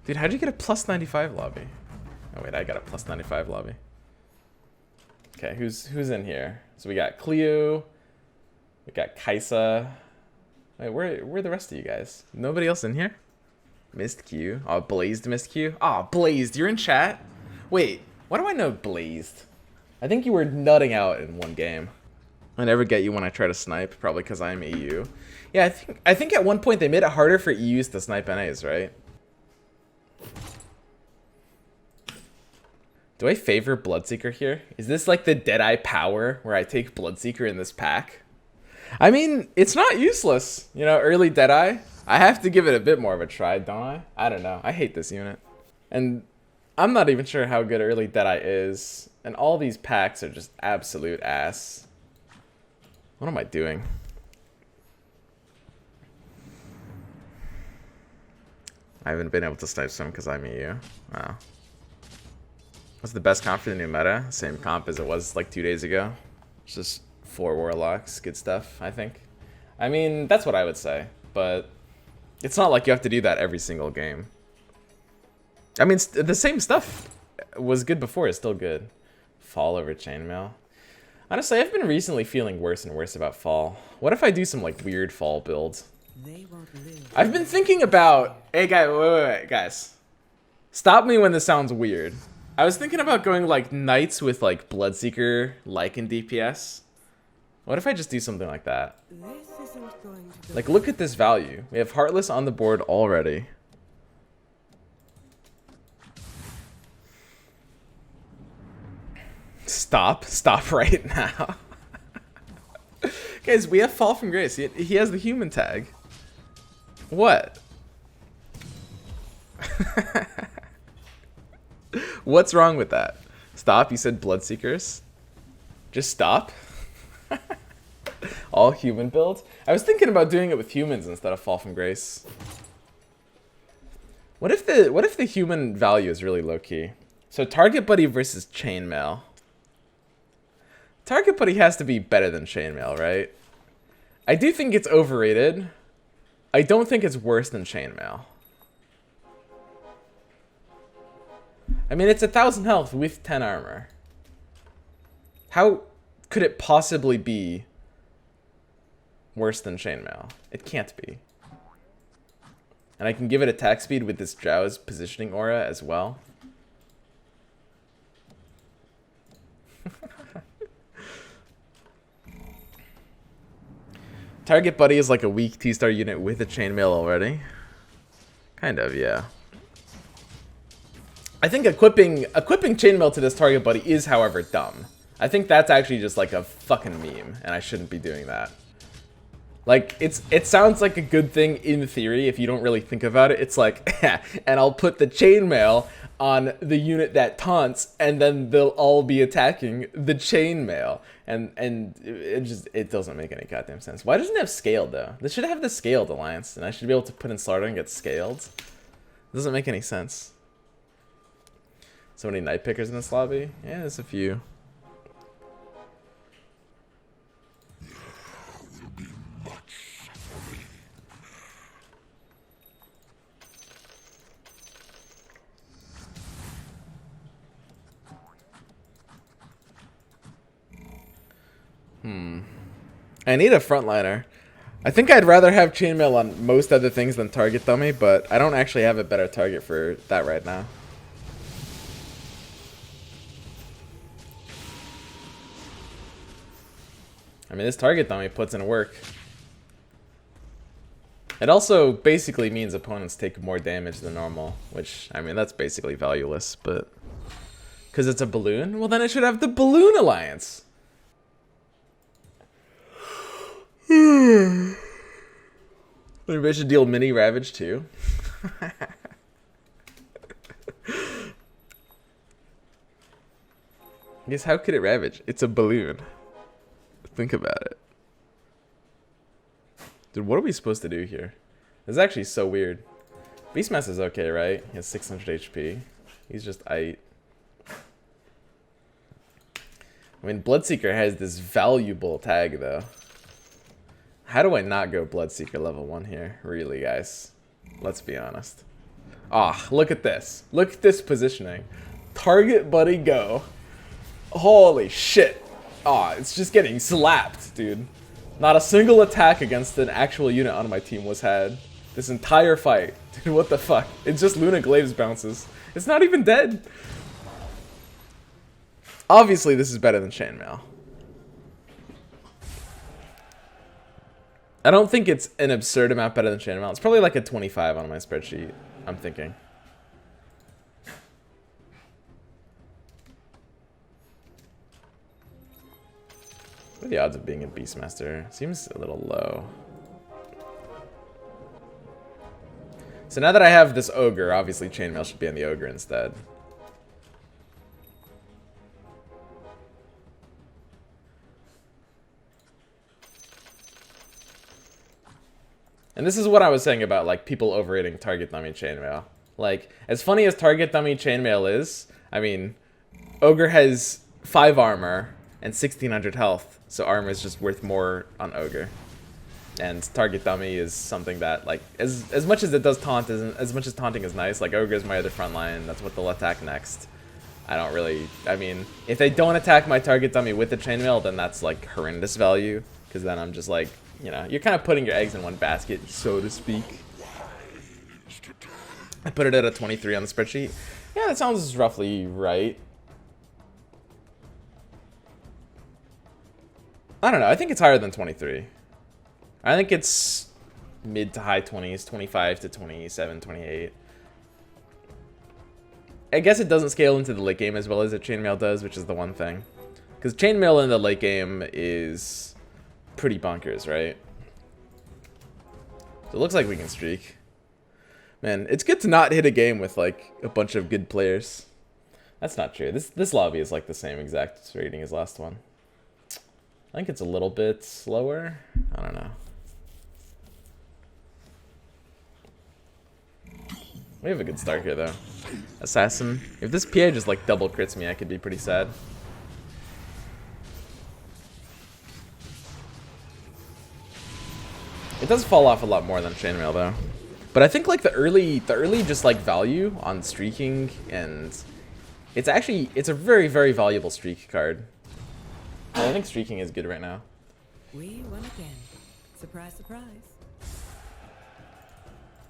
Dude, how'd you get a plus 95 lobby? Oh wait, I got a plus 95 lobby. Okay, who's in here? So we got Cleo, we got Kaisa. Wait, where are the rest of you guys? Nobody else in here? Missed Q. Oh, Blazed missed Q. Oh, Blazed, you're in chat? Wait, why do I know Blazed? I think you were nutting out in one game. I never get you when I try to snipe, probably because I'm EU. Yeah, I think at one point they made it harder for EUs to snipe NAs, right? Do I favor Bloodseeker here? Is this like the Deadeye power where I take Bloodseeker in this pack? I mean, it's not useless. You know, early Deadeye. I have to give it a bit more of a try, don't I? I don't know. I hate this unit. And I'm not even sure how good early Deadeye is. And all these packs are just absolute ass. What am I doing? I haven't been able to snipe some because I'm EU. Wow. What's the best comp for the new meta? Same comp as it was like 2 days ago. It's just 4 warlocks. Good stuff, I think. I mean, that's what I would say. But it's not like you have to do that every single game. I mean, the same stuff was good before. It's still good. Fall over chainmail. Honestly, I've been recently feeling worse and worse about fall. What if I do some like weird fall builds? I've been thinking about... Hey, wait, guys. Stop me when this sounds weird. I was thinking about going like knights with like Bloodseeker, Lycan DPS. What if I just do something like that? Like, look at this value. We have Heartless on the board already. Stop right now. Guys, we have Fall from Grace. He has the human tag. What? What's wrong with that? Stop, you said Bloodseekers? Just stop? All human builds? I was thinking about doing it with humans instead of Fall from Grace. What if the human value is really low key? So Target Buddy versus Chainmail. Target Buddy has to be better than Chainmail, right? I do think it's overrated. I don't think it's worse than Chainmail. I mean, it's 1,000 health with 10 armor. How could it possibly be worse than Chainmail? It can't be. And I can give it attack speed with this Drow's positioning aura as well. Target Buddy is like a weak T-star unit with a chainmail already. Kind of, yeah. I think equipping chainmail to this Target Buddy is, however, dumb. I think that's actually just like a fucking meme, and I shouldn't be doing that. Like, it sounds like a good thing in theory if you don't really think about it. It's like, and I'll put the chainmail on the unit that taunts, and then they'll all be attacking the chainmail. And it doesn't make any goddamn sense. Why doesn't it have scaled, though? This should have the scaled alliance, and I should be able to put in Slardar and get scaled. It doesn't make any sense. So many night pickers in this lobby? Yeah, there's a few. I need a frontliner. I think I'd rather have chainmail on most other things than target dummy, but I don't actually have a better target for that right now. I mean, this target dummy puts in work. It also basically means opponents take more damage than normal, which, I mean, that's basically valueless, but... Because it's a balloon? Well, then it should have the balloon alliance! Maybe I should deal mini ravage too. I guess how could it ravage? It's a balloon. Think about it. Dude, what are we supposed to do here? This is actually so weird. Beastmaster's okay, right? He has 600 HP. He's just aight. I mean, Bloodseeker has this valuable tag, though. How do I not go Bloodseeker level 1 here? Really, guys? Let's be honest. Ah, look at this. Look at this positioning. Target buddy go. Holy shit. Ah, it's just getting slapped, dude. Not a single attack against an actual unit on my team was had. This entire fight. Dude, what the fuck? It's just Luna Glaives bounces. It's not even dead. Obviously, this is better than Chainmail. I don't think it's an absurd amount better than Chainmail. It's probably like a 25 on my spreadsheet, I'm thinking. What are the odds of being a Beastmaster? Seems a little low. So now that I have this Ogre, obviously Chainmail should be on the Ogre instead. And this is what I was saying about like people overrating target dummy chainmail. Like, as funny as target dummy chainmail is, I mean, Ogre has 5 armor and 1600 health, so armor is just worth more on Ogre. And target dummy is something that, like, as much as it does taunt, as much as taunting is nice, like Ogre is my other front line, that's what they'll attack next. I don't really, I mean, if they don't attack my target dummy with the chainmail, then that's like horrendous value, because then I'm just like, you know, you're kind of putting your eggs in one basket, so to speak. I put it at a 23 on the spreadsheet. Yeah, that sounds roughly right. I don't know, I think it's higher than 23. I think it's mid to high 20s, 25 to 27, 28. I guess it doesn't scale into the late game as well as a chainmail does, which is the one thing. Because chainmail in the late game is pretty bonkers, right? So it looks like we can streak. Man, it's good to not hit a game with like a bunch of good players. That's not true. This lobby is like the same exact rating as last one. I think it's a little bit slower. I don't know. We have a good start here though. Assassin. If this PA just like double crits me, I could be pretty sad. It does fall off a lot more than chainmail though. But I think like the early just like value on streaking, and it's a very, very valuable streak card. I think streaking is good right now. We won again. Surprise, surprise.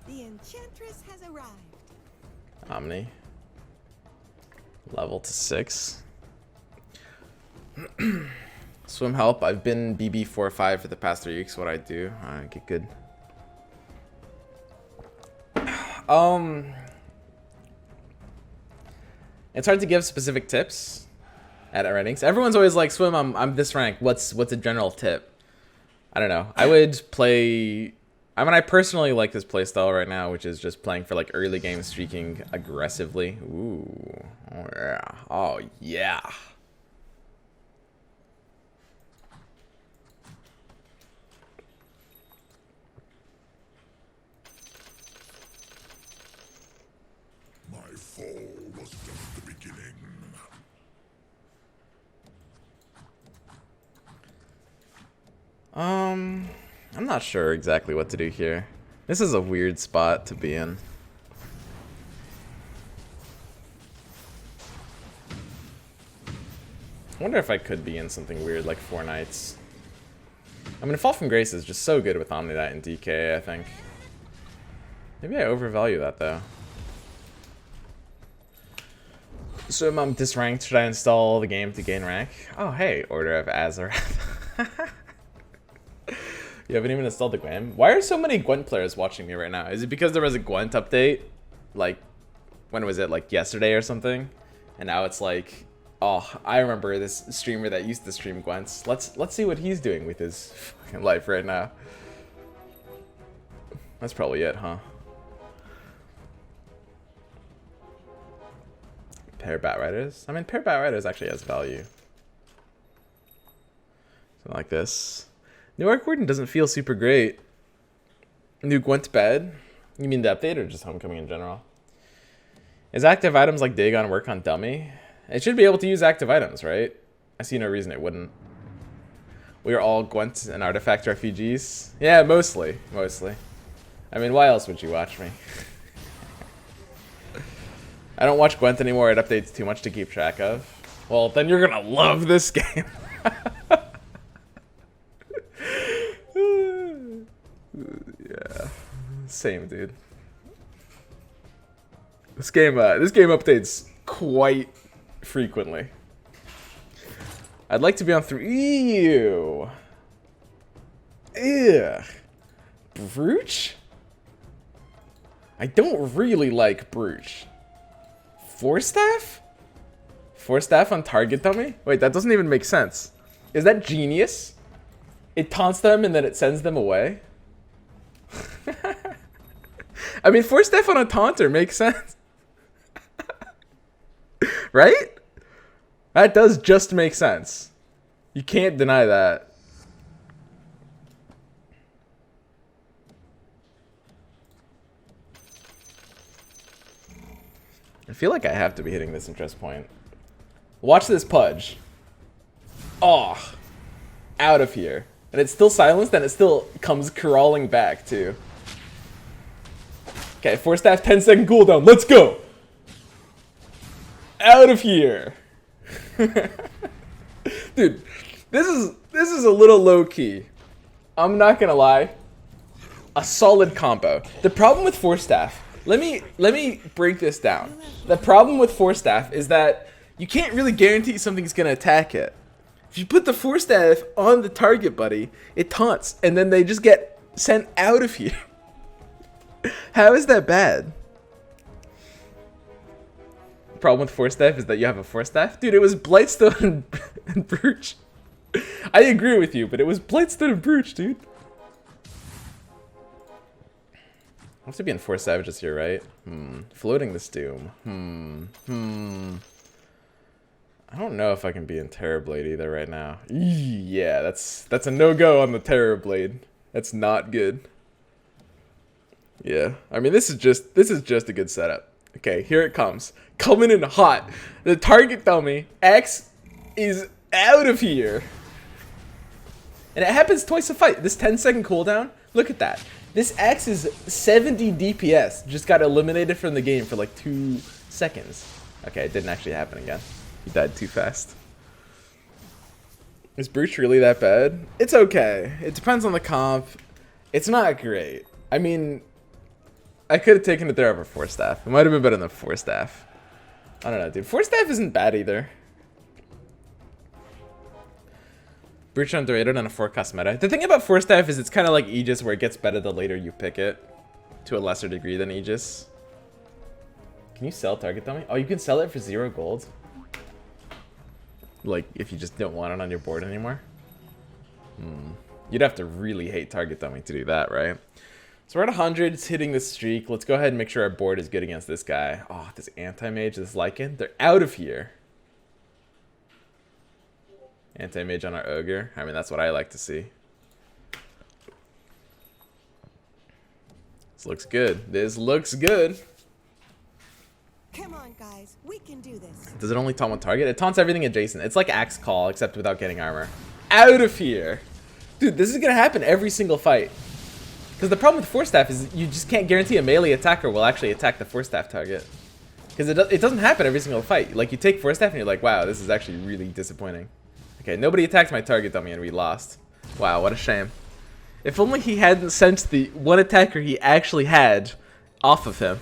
The Enchantress has arrived. Omni. Level to 6. Swim help. I've been BB 4 or 5 for the past 3 weeks. What I do, I get good. It's hard to give specific tips at rankings. Everyone's always like, Swim, I'm this rank. What's a general tip? I don't know. I would play. I mean, I personally like this playstyle right now, which is just playing for like early game streaking aggressively. Ooh, oh yeah, oh yeah. My fall was just the beginning. I'm not sure exactly what to do here. This is a weird spot to be in. I wonder if I could be in something weird like 4 Knights. I mean, Fall from Grace is just so good with Omnidite and DK, I think. Maybe I overvalue that though. So if I'm disranked, should I install the game to gain rank? Oh hey, Order of Azarath. You haven't even installed the Gwent? Why are so many Gwent players watching me right now? Is it because there was a Gwent update? Like, when was it? Like yesterday or something? And now it's like, oh, I remember this streamer that used to stream Gwents. Let's see what he's doing with his fucking life right now. That's probably it, huh? Pair Batriders? I mean, Pair Batriders actually has value. Something like this. New Arc Warden doesn't feel super great. New Gwent bad? You mean the update or just Homecoming in general? Is active items like Dagon work on dummy? It should be able to use active items, right? I see no reason it wouldn't. We are all Gwent and Artifact refugees? Yeah, mostly. Mostly. I mean, why else would you watch me? I don't watch Gwent anymore. It updates too much to keep track of. Well, then you're gonna love this game. Yeah, same, dude. This game updates quite frequently. I'd like to be on 3. Ew. Ugh. Brooch? I don't really like Brooch. Force Staff? Force Staff on target dummy? Wait, that doesn't even make sense. Is that genius? It taunts them and then it sends them away? I mean, Force Staff on a taunter makes sense. Right? That does just make sense. You can't deny that. I feel like I have to be hitting this interest point. Watch this pudge. Oh, out of here. And it's still silenced and it still comes crawling back too. Okay, Force Staff 10-second cooldown. Let's go. Out of here. Dude, this is a little low key. I'm not gonna lie. A solid combo. The problem with Force Staff, let me break this down. The problem with Force Staff is that you can't really guarantee something's gonna attack it. If you put the Force Staff on the target, buddy, it taunts, and then they just get sent out of here. How is that bad? The problem with Force Staff is that you have a Force Staff? Dude, it was Blightstone and Brooch. I agree with you, but it was Blightstone and Brooch, dude. I have to be in 4 Savages here, right? Floating this Doom. I don't know if I can be in Terrorblade either right now. Yeah, that's a no-go on the Terrorblade. That's not good. Yeah, I mean this is just a good setup. Okay, here it comes. Coming in hot. The target dummy, X, is out of here. And it happens twice a fight. This 10-second cooldown, look at that. This X is 70 DPS. Just got eliminated from the game for like 2 seconds. Okay, it didn't actually happen again. He died too fast. Is Brooch really that bad? It's okay. It depends on the comp. It's not great. I mean, I could have taken it there over Force Staff. It might have been better than Force Staff. I don't know, dude. Force Staff isn't bad either. Brooch underrated on a 4-cost meta. The thing about Force Staff is it's kind of like Aegis, where it gets better the later you pick it. To a lesser degree than Aegis. Can you sell target dummy? Oh, you can sell it for 0 gold. Like, if you just don't want it on your board anymore. You'd have to really hate target dummy to do that, right? So we're at 100, it's hitting this streak. Let's go ahead and make sure our board is good against this guy. Oh, this anti-mage, this Lycan, they're out of here. Anti-mage on our ogre. I mean, that's what I like to see. This looks good. This looks good. Come on, guys. We can do this. Does it only taunt one target? It taunts everything adjacent. It's like Axe Call, except without getting armor. Out of here. Dude, this is going to happen every single fight. Because the problem with Force Staff is you just can't guarantee a melee attacker will actually attack the Force Staff target. Because it doesn't happen every single fight. Like, you take Force Staff and you're like, wow, this is actually really disappointing. Okay, nobody attacked my target dummy and we lost. Wow, what a shame. If only he hadn't sent the one attacker he actually had off of him.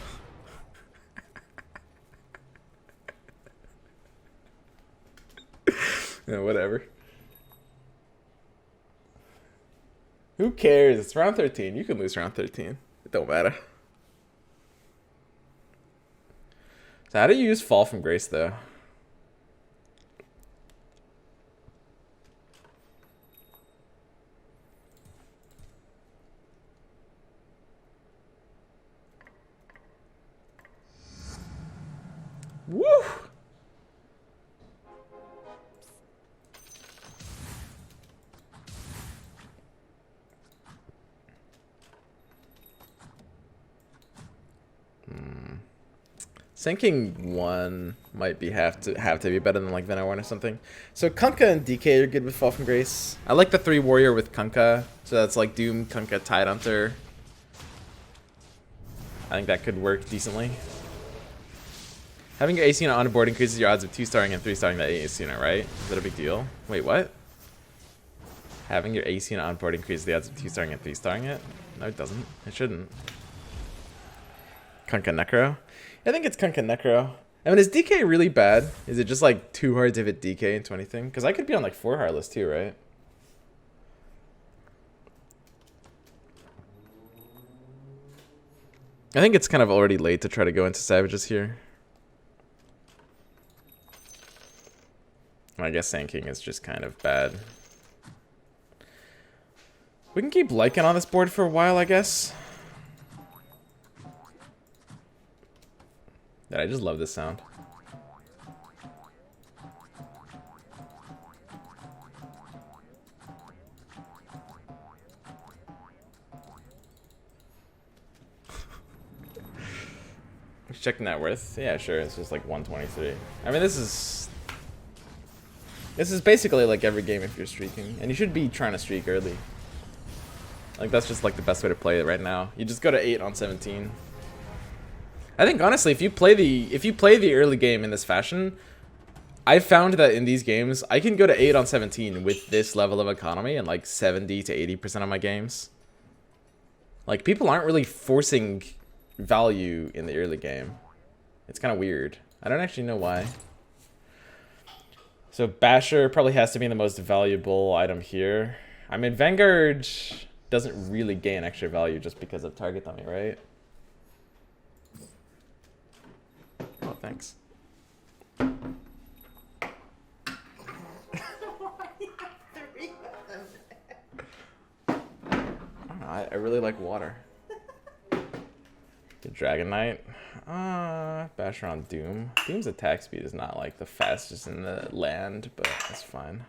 Yeah, whatever. Who cares? It's round 13. You can lose round 13. It don't matter. So how do you use Fall from Grace, though? Woo! Sinking 1 might be have to be better than like Venom 1 or something. So Kunkka and DK are good with Fall from Grace. I like the 3 warrior with Kunkka. So that's like Doom, Kunkka, Tidehunter. I think that could work decently. Having your AC unit on board increases your odds of 2-starring and 3-starring that AC unit, right? Is that a big deal? Wait, what? Having your AC unit on board increases the odds of 2-starring and 3-starring it? No, it doesn't. It shouldn't. Kunkka Necro? I think it's Kunkka Necro. I mean, is DK really bad? Is it just like too hard to hit DK into anything? Because I could be on like 4 Heartless too, right? I think it's kind of already late to try to go into Savages here. I guess Sand King is just kind of bad. We can keep Lycan on this board for a while, I guess. Yeah, I just love this sound. Check net worth. Yeah, sure. It's just like 123. I mean, this is basically like every game if you're streaking, and you should be trying to streak early. Like that's just like the best way to play it right now. You just go to 8 on 17. I think honestly, if you play the early game in this fashion, I found that in these games I can go to 8 on 17 with this level of economy in like 70 to 80% of my games. Like people aren't really forcing value in the early game. It's kind of weird. I don't actually know why. So Basher probably has to be the most valuable item here. I mean, Vanguard doesn't really gain extra value just because of target dummy, right? Oh, thanks. I don't know, I really like water. The Dragon Knight. Basher on Doom. Doom's attack speed is not like the fastest in the land, but that's fine.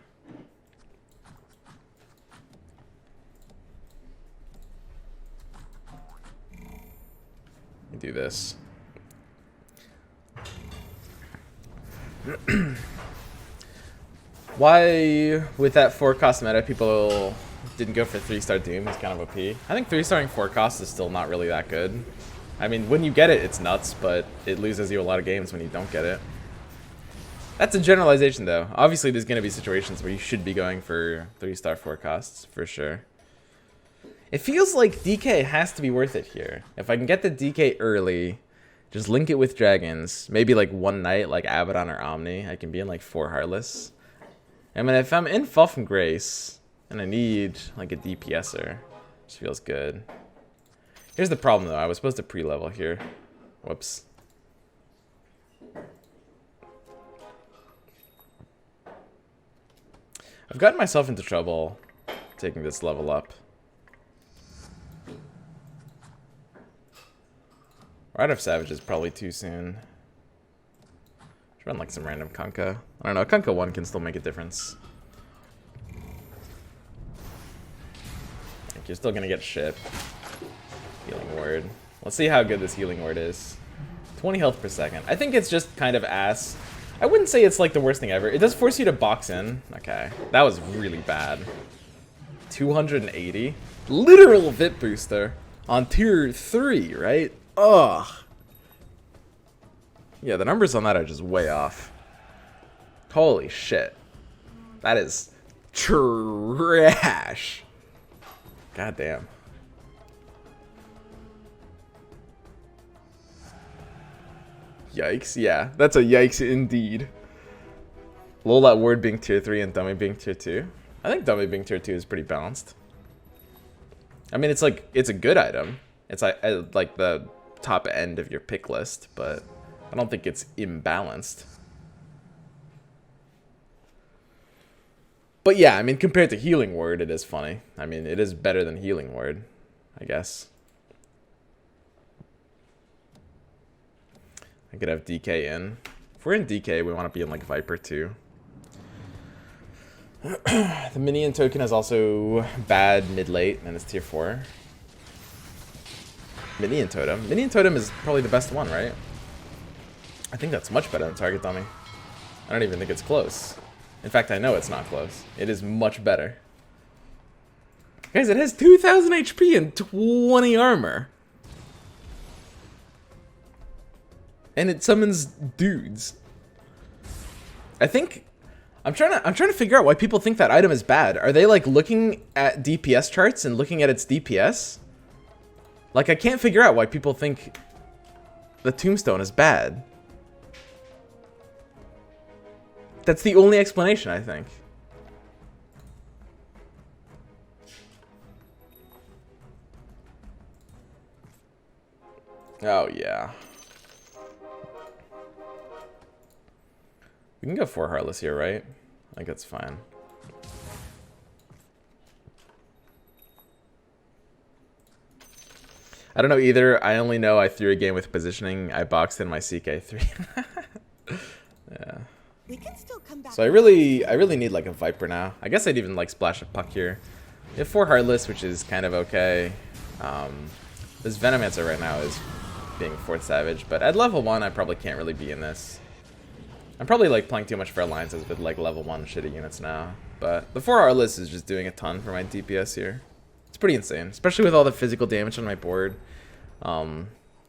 Do this. Why, with that 4-cost meta, people didn't go for 3-star Doom? It's kind of OP. I think 3-starring 4-cost is still not really that good. I mean, when you get it, it's nuts, but it loses you a lot of games when you don't get it. That's a generalization, though. Obviously, there's going to be situations where you should be going for 3-star 4-costs, for sure. It feels like DK has to be worth it here. If I can get the DK early, just link it with dragons, maybe like one night, like Abaddon or Omni, I can be in like 4 Heartless. I mean, if I'm in Fall from Grace, and I need like a DPSer, just feels good. Here's the problem, though. I was supposed to pre-level here. Whoops. I've gotten myself into trouble taking this level up. Rite of Savage is probably too soon. Should run like some random Kunkka. I don't know, Kunkka 1 can still make a difference. Like, you're still gonna get shit. Healing Word. Let's see how good this Healing Word is. 20 health per second. I think it's just kind of ass. I wouldn't say it's like the worst thing ever. It does force you to box in. Okay, that was really bad. 280. Literal VIP booster on tier 3, right? Ugh. Yeah, the numbers on that are just way off. Holy shit. That is trash. God damn. Yikes, yeah. That's a yikes indeed. Lol, that word being tier 3 and dummy being tier 2. I think dummy being tier 2 is pretty balanced. I mean, it's like, it's a good item. It's like the top end of your pick list, but I don't think it's imbalanced. But yeah, I mean, compared to Healing Word, it is funny. I mean, it is better than Healing Word, I guess. I could have DK in. If we're in DK, we want to be in like Viper too. The Minion token is also bad mid-late and it's tier 4. Minion Totem. Minion Totem is probably the best one, right? I think that's much better than Target Dummy. I don't even think it's close. In fact, I know it's not close. It is much better. Guys, it has 2,000 HP and 20 armor. and it summons dudes. I think I'm trying to figure out why people think that item is bad. Are they like looking at DPS charts and looking at its DPS? Like I can't figure out why people think the tombstone is bad. That's the only explanation, I think. Oh yeah. We can go 4 Heartless here, right? I think that's fine. I don't know either. I only know I threw a game with positioning. I boxed in my CK3. Yeah. We can still come back. So I really need like a Viper now. I guess I'd even like splash a Puck here. We have 4 Heartless, which is kind of okay. This Venomancer right now is being 4th Savage, but at level 1 I probably can't really be in this. I'm probably like playing too much for alliances with like level 1 shitty units now. But the 4 Heartless is just doing a ton for my DPS here. It's pretty insane, especially with all the physical damage on my board. Got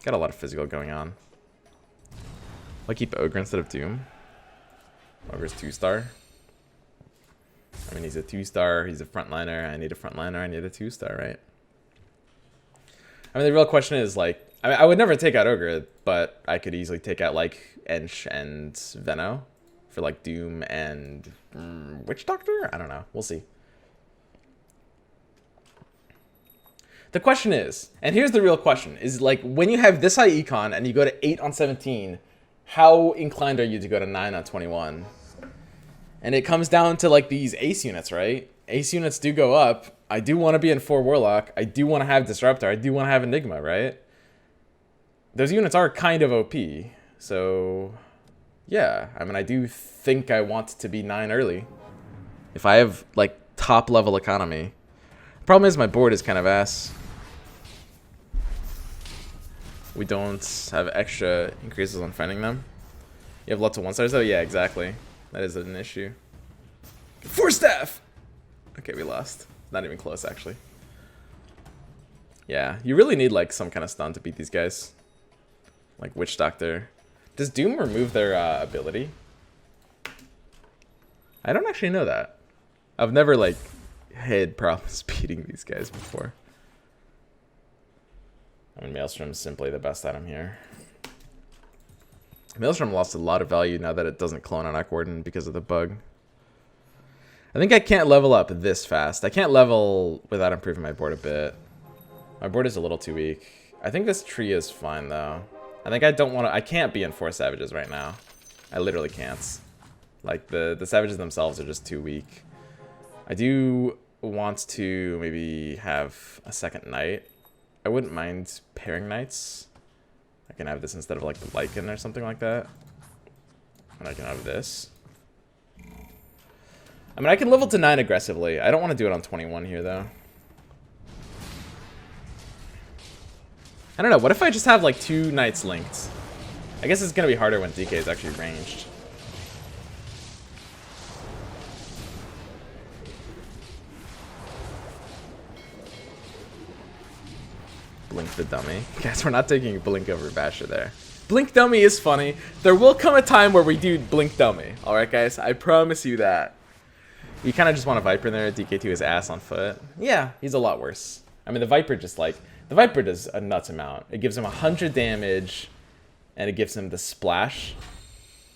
a lot of physical going on. I'll keep Ogre instead of Doom. Ogre's 2-star. I mean, he's a 2-star, he's a frontliner. I need a frontliner, I need a 2-star, right? I mean, the real question is, like, I would never take out Ogre, but I could easily take out, like, Ench and Veno for, like, Doom and Witch Doctor? I don't know. We'll see. The question is, and here's the real question, is, like, when you have this high econ and you go to 8 on 17, how inclined are you to go to 9 on 21? And it comes down to, like, these ace units, right? Ace units do go up. I do want to be in 4 Warlock. I do want to have Disruptor. I do want to have Enigma, right? Those units are kind of OP. So, yeah. I mean, I do think I want to be 9 early. If I have, like, top-level economy. Problem is my board is kind of ass. We don't have extra increases on finding them. You have lots of 1-stars though? Yeah, exactly. That is an issue. 4 staff! Okay, we lost. Not even close, actually. Yeah, you really need like some kind of stun to beat these guys. Like Witch Doctor. Does Doom remove their ability? I don't actually know that. I've never like had problems beating these guys before. I mean, Maelstrom's simply the best item here. Maelstrom lost a lot of value now that it doesn't clone on Warden because of the bug. I think I can't level up this fast. I can't level without improving my board a bit. My board is a little too weak. I think this tree is fine though. I think I don't want to. I can't be in 4 Savages right now. I literally can't. Like the Savages themselves are just too weak. I do want to maybe have a second Knight. I wouldn't mind pairing Knights. I can have this instead of like the Lycan or something like that. And I can have this. I mean, I can level to 9 aggressively. I don't want to do it on 21 here, though. I don't know. What if I just have, like, 2 Knights linked? I guess it's going to be harder when DK is actually ranged. Blink the dummy. Guys, we're not taking Blink over Basher there. Blink dummy is funny. There will come a time where we do Blink dummy. Alright, guys? I promise you that. You kind of just want a Viper in there, DK to his ass on foot. Yeah, he's a lot worse. I mean, the Viper just like... The Viper does a nuts amount. It gives him 100 damage, and it gives him the splash.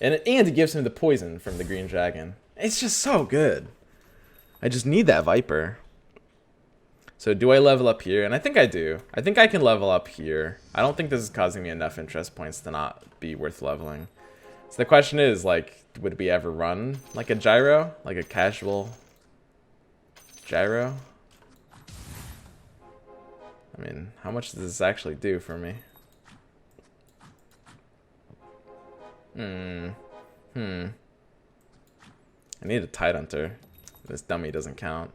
And it gives him the poison from the Green Dragon. It's just so good. I just need that Viper. So do I level up here? And I think I do. I think I can level up here. I don't think this is causing me enough interest points to not be worth leveling. So the question is, like, would we ever run like a gyro? Like a casual gyro? I mean, how much does this actually do for me? I need a Tidehunter. This dummy doesn't count.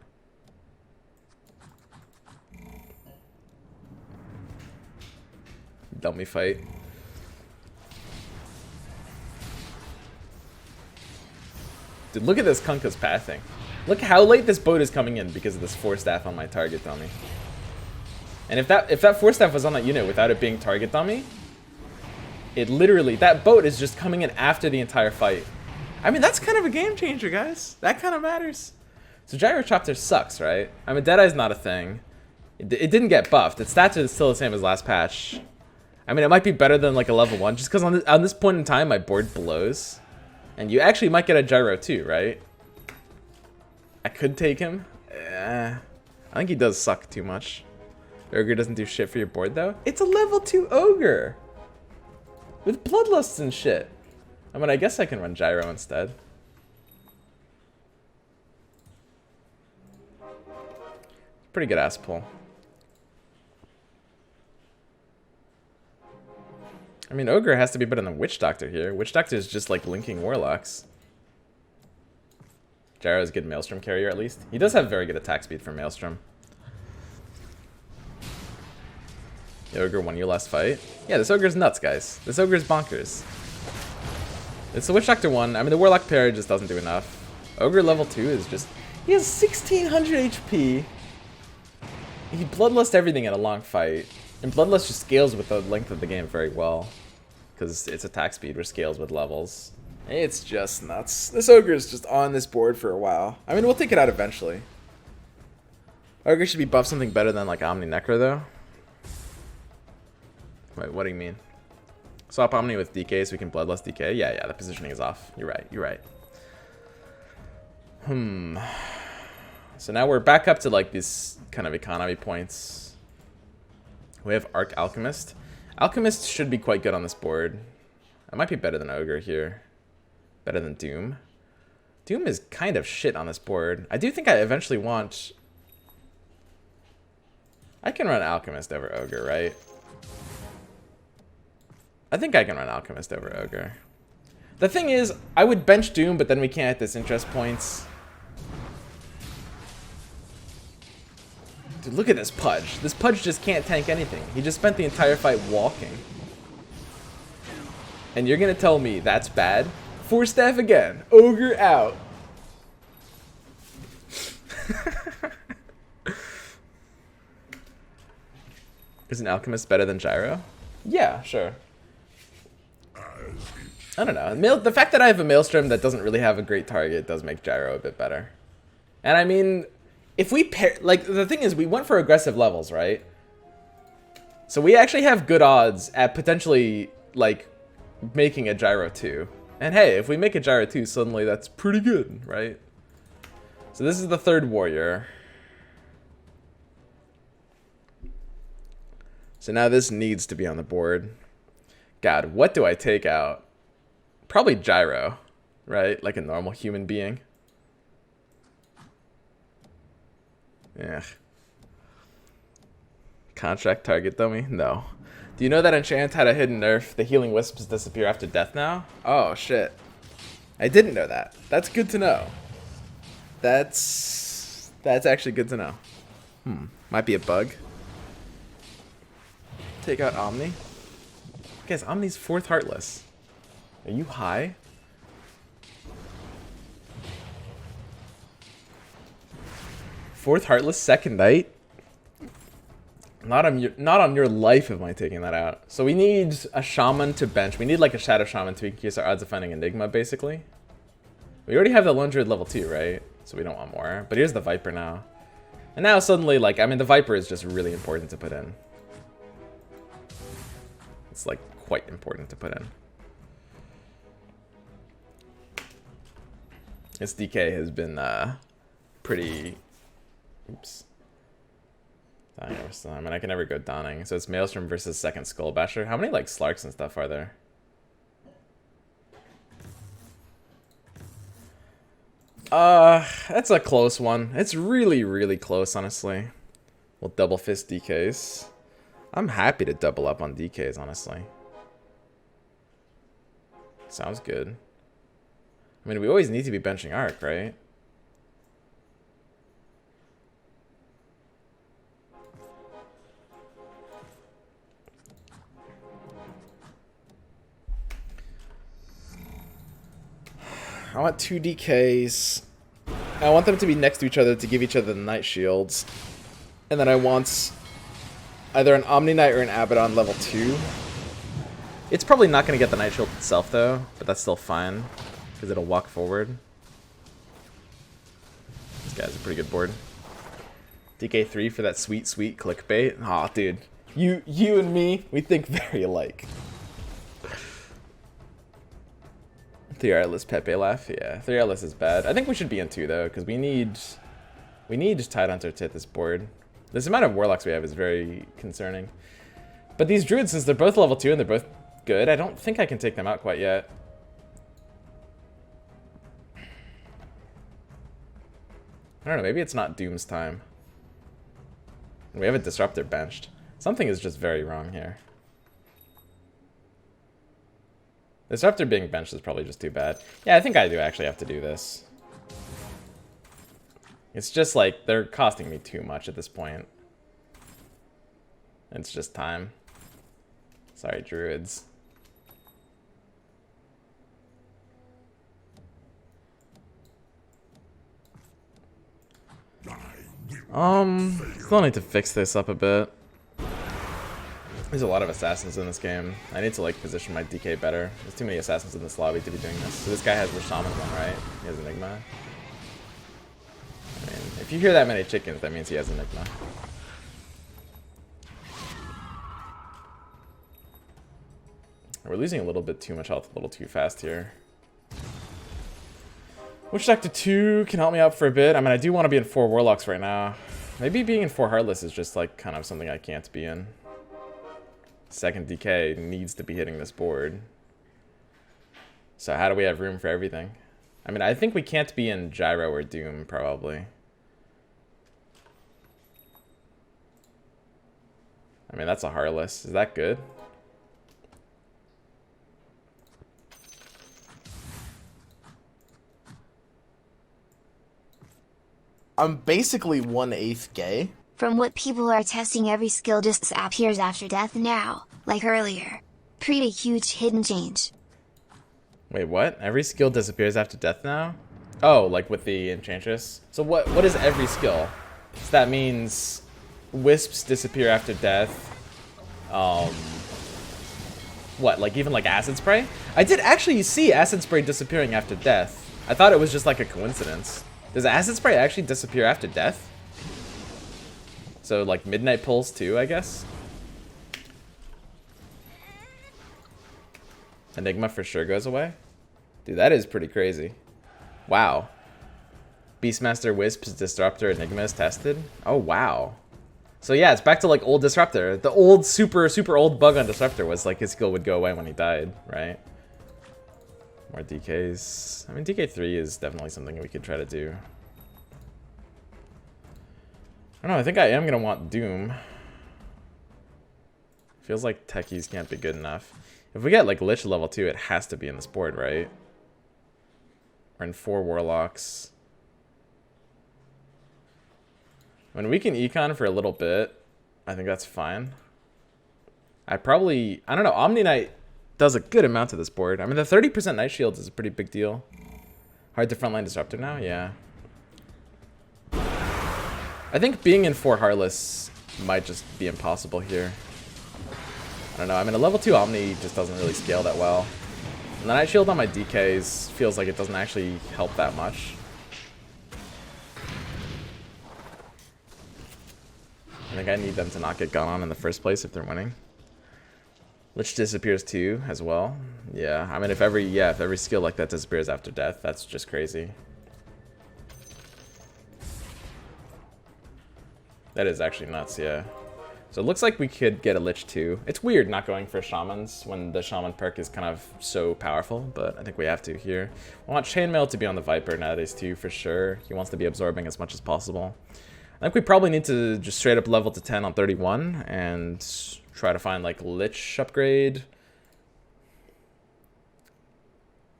Dummy fight. Dude, look at this Kunkka's pathing. Look how late this boat is coming in because of this 4 staff on my target dummy. And if that 4 staff was on that unit without it being target dummy, It literally, that boat is just coming in after the entire fight. I mean, that's kind of a game changer, guys. That kind of matters. So Gyro Chapter sucks, right? I mean, Deadeye's not a thing. It didn't get buffed. Its stats are still the same as last patch. I mean, it might be better than like a level 1, just because on this point in time, my board blows. And you actually might get a Gyro too, right? I could take him. I think he does suck too much. Ogre doesn't do shit for your board, though. It's a level 2 Ogre! With Bloodlusts and shit. I mean, I guess I can run Gyro instead. Pretty good ass pull. I mean, Ogre has to be better than Witch Doctor here. Witch Doctor is just like linking Warlocks. Gyro is a good Maelstrom carrier, at least. He does have very good attack speed for Maelstrom. The Ogre won your last fight. Yeah, this Ogre's nuts, guys. This Ogre's bonkers. It's the Witch Doctor one. I mean, the Warlock pair just doesn't do enough. Ogre level 2 is just... He has 1600 HP. He Bloodlust everything in a long fight. And Bloodlust just scales with the length of the game very well. Because its attack speed scales with levels. It's just nuts. This Ogre is just on this board for a while. I mean, we'll take it out eventually. Ogre should be buffed something better than like Omni Necro, though. Wait, what do you mean? Swap Omni with DK so we can Bloodlust DK? Yeah, the positioning is off. You're right. So now we're back up to like these kind of economy points. We have Arc Alchemist. Alchemist should be quite good on this board. I might be better than Ogre here. Better than Doom. Doom is kind of shit on this board. I do think I eventually want... I can run Alchemist over Ogre, right? I think I can run Alchemist over Ogre. The thing is, I would bench Doom, but then we can't hit disinterest points. Dude, look at this Pudge. This Pudge just can't tank anything. He just spent the entire fight walking. And you're gonna tell me that's bad? 4 staff again. Ogre out. Is an Alchemist better than Gyro? Yeah, sure. I don't know. The fact that I have a Maelstrom that doesn't really have a great target does make Gyro a bit better. And I mean, if we pair... Like, the thing is, we went for aggressive levels, right? So we actually have good odds at potentially, like, making a Gyro 2. And hey, if we make a Gyro 2, suddenly that's pretty good, right? So this is the third warrior. So now this needs to be on the board. God, what do I take out? Probably Gyro, right? Like a normal human being. Yeah. Contract target dummy? No. Do you know that Enchant had a hidden nerf? The healing wisps disappear after death now? Oh, shit. I didn't know that. That's good to know. That's actually good to know. Might be a bug. Take out Omni. Guys, Omni's 4th Heartless. Are you high? Fourth Heartless, 2nd Night? Not on your life am I taking that out. So we need a Shaman to bench. We need like a Shadow Shaman to increase our odds of finding Enigma, basically. We already have the Lone Druid level 2, right? So we don't want more. But here's the Viper now. And now suddenly, like, I mean, the Viper is just really important to put in. It's like quite important to put in. This DK has been pretty... Oops. I mean, I can never go Dawning. So it's Maelstrom versus 2nd Skull Basher. How many, like, Slarks and stuff are there? That's a close one. It's really, really close, honestly. We'll double fist DKs. I'm happy to double up on DKs, honestly. Sounds good. I mean, we always need to be benching Arc, right? I want 2 DKs. I want them to be next to each other to give each other the Night Shields. And then I want either an Omni Knight or an Abaddon level 2. It's probably not going to get the Night Shield itself, though, but that's still fine, because it'll walk forward. This guy's a pretty good board. DK3 for that sweet, sweet clickbait. Aw, dude. You and me, we think very alike. 3-Artless Pepe laugh. Yeah, 3-Artless is bad. I think we should be in 2, though, because we need Tidehunter to hit this board. This amount of Warlocks we have is very concerning. But these Druids, since they're both level 2 and they're both good, I don't think I can take them out quite yet. I don't know, maybe it's not Doom's time. We have a Disruptor benched. Something is just very wrong here. Disruptor being benched is probably just too bad. Yeah, I think I do actually have to do this. It's just like, they're costing me too much at this point. It's just time. Sorry, Druids. Still need to fix this up a bit. There's a lot of assassins in this game. I need to like position my DK better. There's too many assassins in this lobby to be doing this. So this guy has the shaman one, right? He has Enigma. I mean, if you hear that many chickens, that means he has Enigma. We're losing a little bit too much health, a little too fast here. Witch Doctor 2 can help me out for a bit. I mean, I do want to be in 4 Warlocks right now. Maybe being in 4 Heartless is just like kind of something I can't be in. Second DK needs to be hitting this board. So how do we have room for everything? I mean, I think we can't be in Gyro or Doom, probably. I mean, that's a Heartless. Is that good? I'm basically 1/8 gay. From what people are testing, every skill just appears after death now, like earlier. Pretty huge hidden change. Wait, what? Every skill disappears after death now? Oh, like with the Enchantress? So what is every skill? So that means Wisps disappear after death. What, like even like Acid Spray? I did actually see Acid Spray disappearing after death. I thought it was just like a coincidence. Does Acid Spray actually disappear after death? So like Midnight Pulse too, I guess? Enigma for sure goes away? Dude, that is pretty crazy. Wow. Beastmaster, Wisps, Disruptor, Enigma is tested? Oh, wow. So yeah, it's back to like old Disruptor. The old, super old bug on Disruptor was like his skill would go away when he died, right? More DKs. I mean, DK3 is definitely something we could try to do. I don't know, I think I am going to want Doom. Feels like techies can't be good enough. If we get like Lich level 2, it has to be in this board, right? We're in 4 Warlocks. When we can econ for a little bit, I think that's fine. I don't know, Omni Knight does a good amount to this board. I mean, the 30% Night Shield is a pretty big deal. Hard to frontline Disruptor now? Yeah. I think being in 4 Heartless might just be impossible here. I don't know, I mean, a level 2 Omni just doesn't really scale that well. And the Night Shield on my DKs feels like it doesn't actually help that much. I think I need them to not get gone on in the first place if they're winning. Lich disappears too, as well. Yeah, I mean, if every skill like that disappears after death, that's just crazy. That is actually nuts, yeah. So it looks like we could get a Lich too. It's weird not going for Shamans when the Shaman perk is kind of so powerful, but I think we have to here. We want Chainmail to be on the Viper nowadays too, for sure. He wants to be absorbing as much as possible. I think we probably need to just straight up level to 10 on 31 and try to find like Lich upgrade.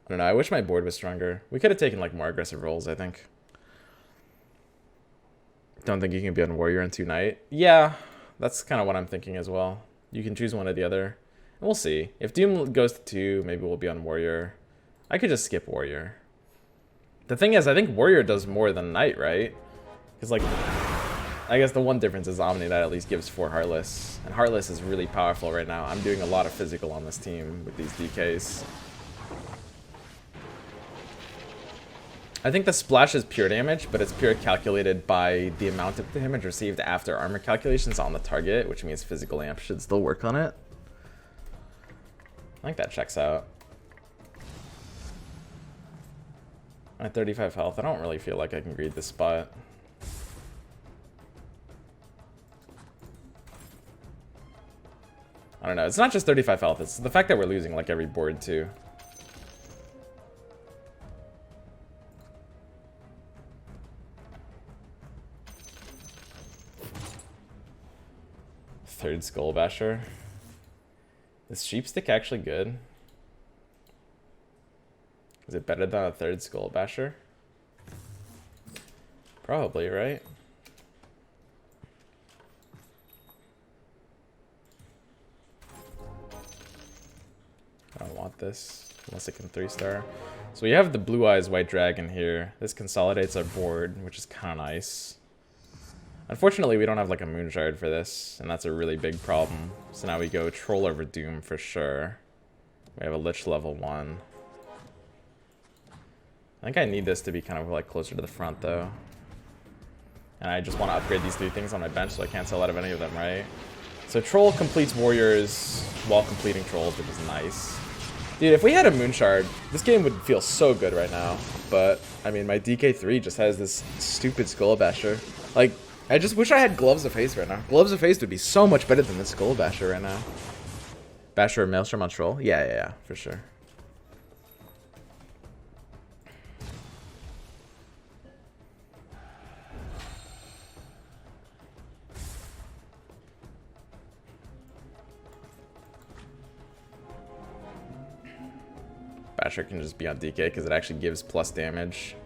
I don't know, I wish my board was stronger. We could have taken like more aggressive rolls, I think. Don't think you can be on Warrior and 2 Knight. Yeah, that's kind of what I'm thinking as well. You can choose one or the other. And we'll see. If Doom goes to 2, maybe we'll be on Warrior. I could just skip Warrior. The thing is, I think Warrior does more than Knight, right? Because like, I guess the one difference is Omni that at least gives 4 Heartless. And Heartless is really powerful right now. I'm doing a lot of physical on this team with these DKs. I think the splash is pure damage, but it's pure calculated by the amount of damage received after armor calculations on the target, which means physical amp should still work on it. I think that checks out. At 35 health, I don't really feel like I can greed this spot. I don't know. It's not just 35 health. It's the fact that we're losing like every board too. Third Skull Basher. Is Sheepstick actually good? Is it better than a third Skull Basher? Probably, right? I don't want this unless it can 3-star. So we have the Blue Eyes White Dragon here. This consolidates our board, which is kind of nice. Unfortunately, we don't have like a Moon Shard for this, and that's a really big problem. So now we go Troll over Doom for sure. We have a Lich level 1. I think I need this to be kind of like closer to the front though. And I just want to upgrade these 3 things on my bench so I can't sell out of any of them, right? So Troll completes Warriors while completing Trolls, which is nice. Dude, if we had a Moon Shard, this game would feel so good right now. But, I mean, my DK3 just has this stupid Skull Basher. Like, I just wish I had Gloves of Haste right now. Gloves of Haste would be so much better than this Skull Basher right now. Basher or Maelstrom on Troll? Yeah, for sure. Basher can just be on DK because it actually gives plus damage.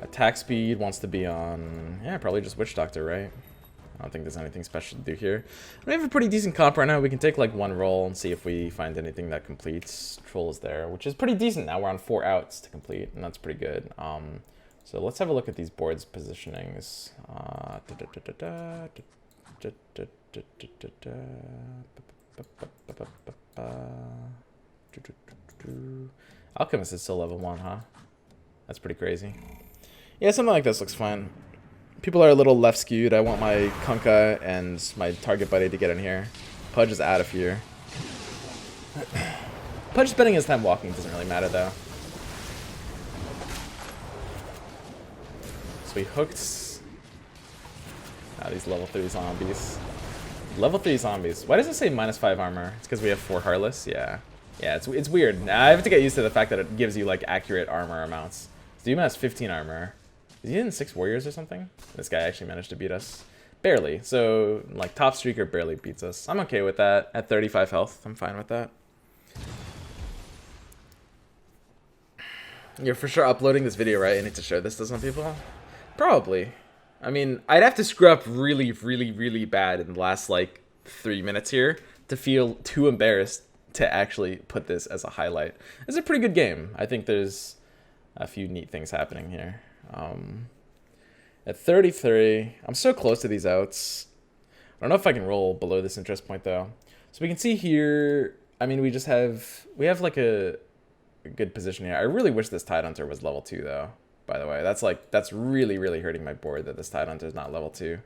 Attack speed wants to be on... Yeah, probably just Witch Doctor, right? I don't think there's anything special to do here. We have a pretty decent comp right now. We can take like 1 roll and see if we find anything that completes. Troll is there, which is pretty decent now. We're on 4 outs to complete, and that's pretty good. So let's have a look at these boards' positionings. Alchemist is still level 1, huh? That's pretty crazy. Yeah, something like this looks fine. People are a little left skewed. I want my Kunkka and my target buddy to get in here. Pudge is out of here. Pudge spending his time walking doesn't really matter though. So we hooked these level 3 zombies. Level 3 zombies. Why does it say -5 armor? It's because we have 4 Heartless? Yeah. Yeah, it's weird. I have to get used to the fact that it gives you like accurate armor amounts. Doom has 15 armor. Is he in 6 warriors or something? This guy actually managed to beat us. Barely. So, like, top streaker barely beats us. I'm okay with that. At 35 health, I'm fine with that. You're for sure uploading this video, right? I need to show this to some people? Probably. I mean, I'd have to screw up really, really, really bad in the last, like, 3 minutes here to feel too embarrassed to actually put this as a highlight. It's a pretty good game. I think there's a few neat things happening here. At 33, I'm so close to these outs. I don't know if I can roll below this interest point though. So we can see here, I mean, we have like a good position here. I really wish this Tidehunter was level 2 though, by the way. That's really, really hurting my board that this Tidehunter is not level 2.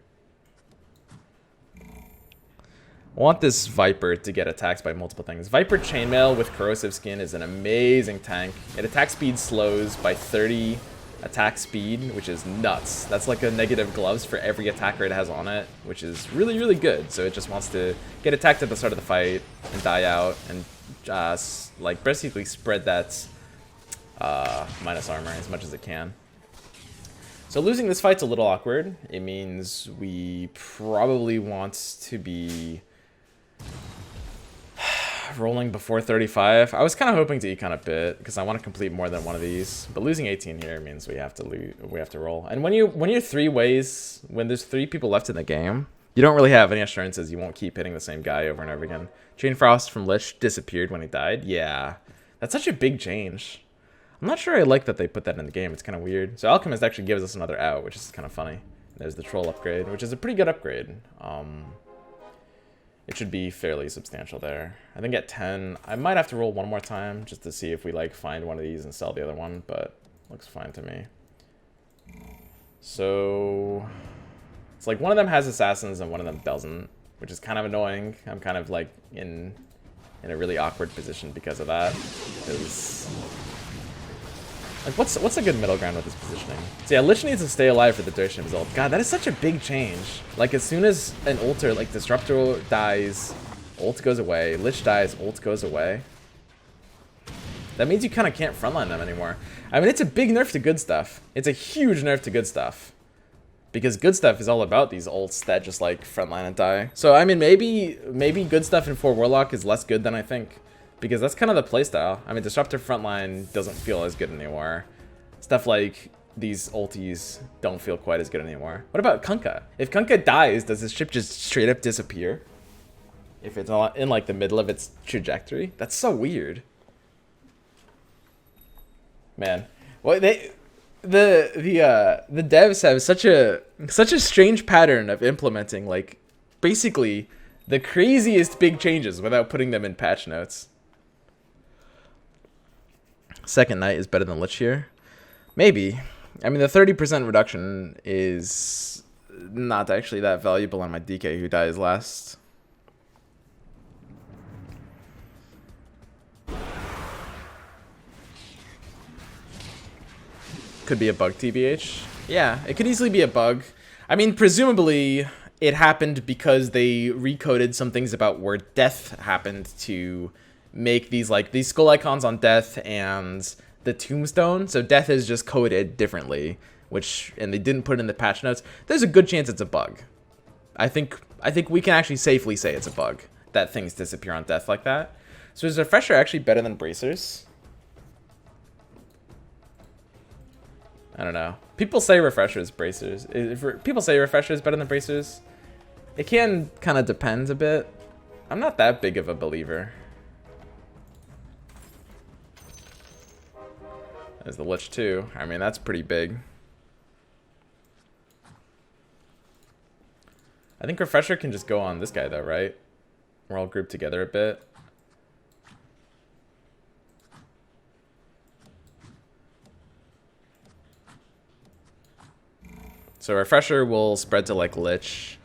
I want this Viper to get attacked by multiple things. Viper Chainmail with Corrosive Skin is an amazing tank. It attack speed slows by 30 attack speed, which is nuts. That's like a negative gloves for every attack rate it has on it, which is really, really good. So it just wants to get attacked at the start of the fight and die out and just like basically spread that minus armor as much as it can. So losing this fight's a little awkward. It means we probably want to be rolling before 35. I was kind of hoping to econ a bit because I want to complete more than one of these, but losing 18 here means we have to roll. And when you're 3 ways, when there's 3 people left in the game, you don't really have any assurances you won't keep hitting the same guy over and over again. Chain Frost from Lich disappeared when he died. Yeah, that's such a big change. I'm not sure I like that they put that in the game. It's kind of weird. So Alchemist actually gives us another out, which is kind of funny. There's the troll upgrade, which is a pretty good upgrade. It should be fairly substantial there. I think at 10, I might have to roll one more time just to see if we like find one of these and sell the other one, but looks fine to me. So it's like one of them has assassins and one of them doesn't, which is kind of annoying. I'm kind of like in a really awkward position because of that. Because like what's a good middle ground with this positioning? So yeah, Lich needs to stay alive for the duration of his ult. God, that is such a big change. Like as soon as an ult or like Disruptor dies, ult goes away. Lich dies, ult goes away. That means you kind of can't frontline them anymore. I mean, it's a big nerf to good stuff. It's a huge nerf to good stuff. Because good stuff is all about these ults that just like frontline and die. So I mean, maybe good stuff in 4 Warlock is less good than I think. Because that's kind of the playstyle. I mean, Disruptor frontline doesn't feel as good anymore. Stuff like these ultis don't feel quite as good anymore. What about Kunkka? If Kunkka dies, does his ship just straight up disappear? If it's not in like the middle of its trajectory? That's so weird. Man. Well, the devs have such a strange pattern of implementing like basically the craziest big changes without putting them in patch notes. Second Knight is better than Lich here. Maybe. I mean, the 30% reduction is not actually that valuable on my DK who dies last. Could be a bug, TBH. Yeah, it could easily be a bug. I mean, presumably it happened because they recoded some things about where death happened to make these skull icons on death and the tombstone. So death is just coded differently, and they didn't put it in the patch notes. There's a good chance it's a bug. I think we can actually safely say it's a bug that things disappear on death like that. So is Refresher actually better than Bracers? I don't know. People say Refresher is Bracers. People say Refresher is better than Bracers. It can kind of depend a bit. I'm not that big of a believer. There's the Lich too. I mean, that's pretty big. I think Refresher can just go on this guy though, right? We're all grouped together a bit. So Refresher will spread to like Lich.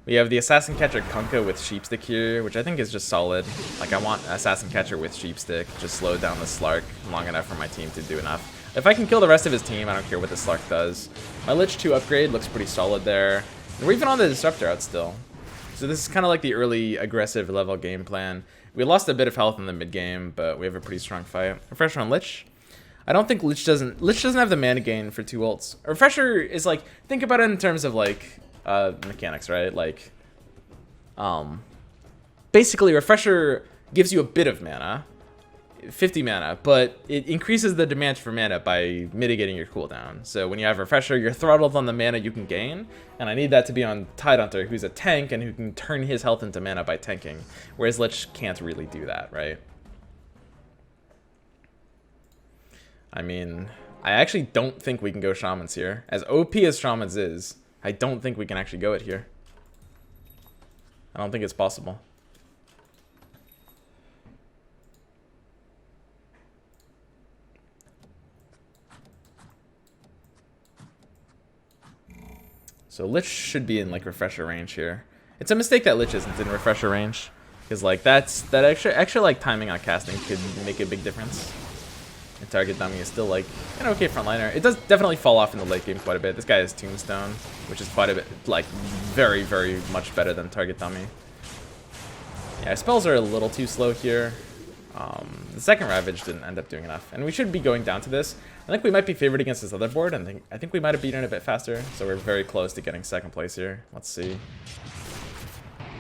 We have the Assassin Catcher Kunkka with Sheepstick here, which I think is just solid. Like I want Assassin Catcher with Sheepstick, just slow down the Slark long enough for my team to do enough. If I can kill the rest of his team, I don't care what the Slark does. My Lich 2 upgrade looks pretty solid there. And we're even on the Disruptor out still. So this is kind of like the early aggressive level game plan. We lost a bit of health in the mid game, but we have a pretty strong fight. Refresher on Lich. I don't think Lich doesn't have the mana gain for 2 ults. Refresher is like, think about it in terms of like mechanics, right? Like basically Refresher gives you a bit of mana, 50 mana, but it increases the demand for mana by mitigating your cooldown. So when you have Refresher, you're throttled on the mana you can gain, and I need that to be on Tidehunter, who's a tank and who can turn his health into mana by tanking, whereas Lich can't really do that, right? I mean, I actually don't think we can go Shamans here. As OP as Shamans is, I don't think we can actually go it here. I don't think it's possible. So Lich should be in like Refresher range here. It's a mistake that Lich isn't in Refresher range, because like that extra like timing on casting could make a big difference. And target dummy is still like an okay frontliner. It does definitely fall off in the late game quite a bit. This guy has Tombstone, which is quite a bit, like very, very much better than target dummy. Yeah, spells are a little too slow here. The second Ravage didn't end up doing enough, and we should be going down to this. I think we might be favored against this other board, and I think we might have beaten it a bit faster, so we're very close to getting second place here. Let's see.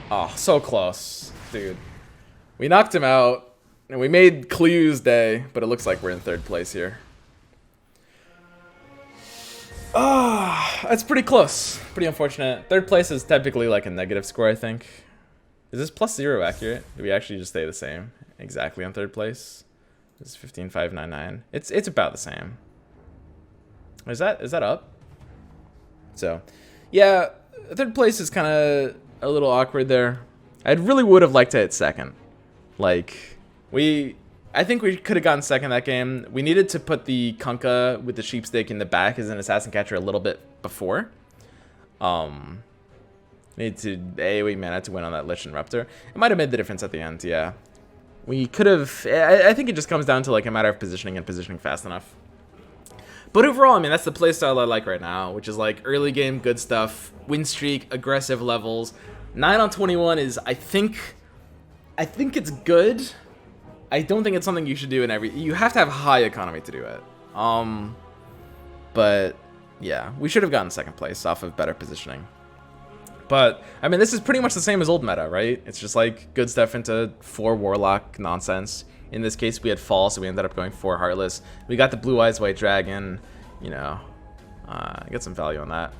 Oh, so close, dude. We knocked him out. And we made Clew's day, but it looks like we're in third place here. Ah, that's pretty close. Pretty unfortunate. Third place is typically like a negative score, I think. Is this +0 accurate? Do we actually just stay the same? Exactly on third place. This is 15,599. It's about the same. Is that up? So, Yeah, third place is kind of a little awkward there. I really would have liked to hit second. Like, I think we could have gotten second that game. We needed to put the Kunkka with the sheepstick in the back as an assassin catcher a little bit before. Need to AoE mana to win on that Lich and Raptor. It might have made the difference at the end, yeah. We could have... I think it just comes down to like a matter of positioning and positioning fast enough. But overall, I mean, that's the playstyle I like right now, which is like early game, good stuff, win streak, aggressive levels. 9 on 21 is, I think it's good. I don't think it's something you should do in every... You have to have high economy to do it. But yeah, we should have gotten second place off of better positioning. But, I mean, this is pretty much the same as old meta, right? It's just like good stuff into 4 Warlock nonsense. In this case, we had Fall, so we ended up going 4 Heartless. We got the Blue Eyes White Dragon, you know, get some value on that.